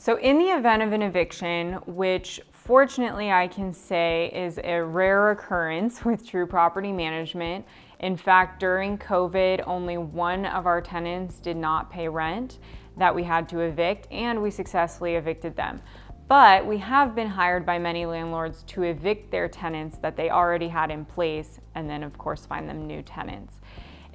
So in the event of an eviction, which fortunately I can say is a rare occurrence with True Property Management. In fact, during COVID, only one of our tenants did not pay rent that we had to evict, and we successfully evicted them. But we have been hired by many landlords to evict their tenants that they already had in place, and then of course find them new tenants.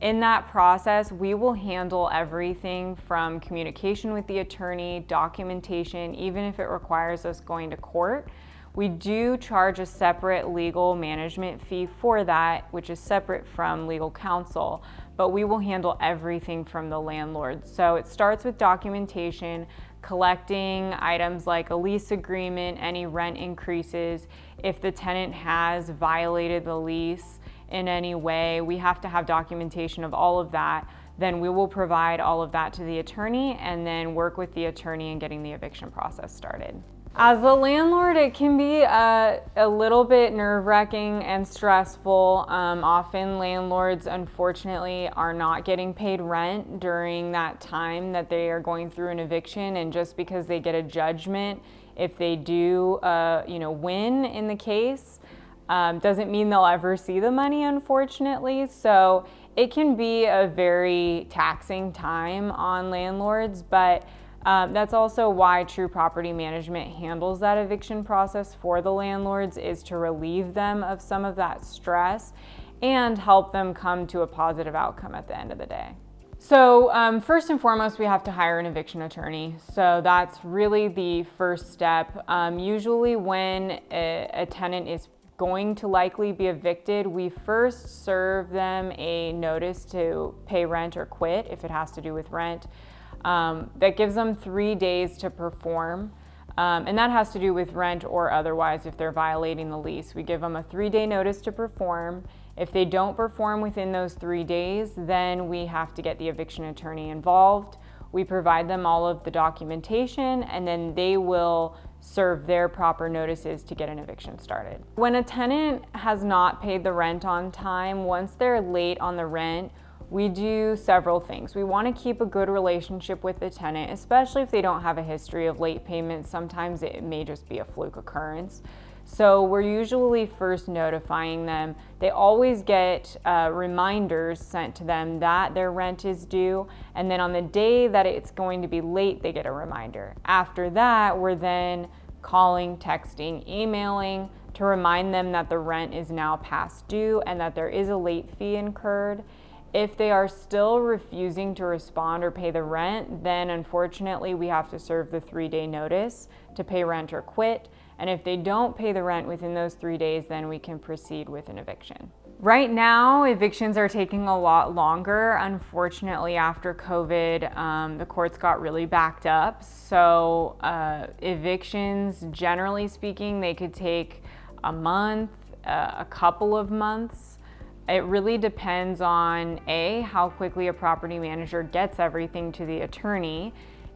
In that process, we will handle everything from communication with the attorney, documentation, even if it requires us going to court. We do charge a separate legal management fee for that, which is separate from legal counsel, but we will handle everything from the landlord. So it starts with documentation, collecting items like a lease agreement, any rent increases. If the tenant has violated the lease in any way, we have to have documentation of all of that. Then we will provide all of that to the attorney and then work with the attorney in getting the eviction process started. As a landlord, it can be a little bit nerve-wracking and stressful. Often landlords, unfortunately, are not getting paid rent during that time that they are going through an eviction, and just because they get a judgment, if they do win in the case, doesn't mean they'll ever see the money, unfortunately. So it can be a very taxing time on landlords, but that's also why True Property Management handles that eviction process for the landlords, is to relieve them of some of that stress and help them come to a positive outcome at the end of the day. So first and foremost, we have to hire an eviction attorney. So that's really the first step. Usually when a tenant is going to likely be evicted, we first serve them a notice to pay rent or quit if it has to do with rent. That gives them 3 days to perform, and that has to do with rent or otherwise if they're violating the lease. We give them a 3-day notice to perform. If they don't perform within those 3 days, then we have to get the eviction attorney involved. We provide them all of the documentation, and then they will serve their proper notices to get an eviction started. When a tenant has not paid the rent on time, once they're late on the rent, we do several things. We want to keep a good relationship with the tenant, especially if they don't have a history of late payments. Sometimes it may just be a fluke occurrence. So we're usually first notifying them. They always get reminders sent to them that their rent is due, and then on the day that it's going to be late, they get a reminder. After that, we're then calling, texting, emailing to remind them that the rent is now past due and that there is a late fee incurred. If they are still refusing to respond or pay the rent, then unfortunately we have to serve the 3-day notice to pay rent or quit. And if they don't pay the rent within those 3 days, then we can proceed with an eviction. Right now, evictions are taking a lot longer. Unfortunately, after COVID, the courts got really backed up. So evictions, generally speaking, they could take a month, a couple of months. It really depends on A, how quickly a property manager gets everything to the attorney,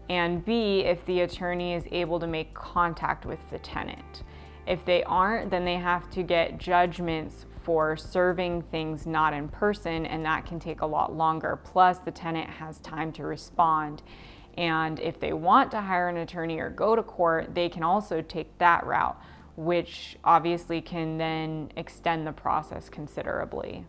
and B, if the attorney is able to make contact with the tenant. If they aren't, then they have to get judgments for serving things not in person, and that can take a lot longer. Plus, the tenant has time to respond. And if they want to hire an attorney or go to court, they can also take that route, which obviously can then extend the process considerably.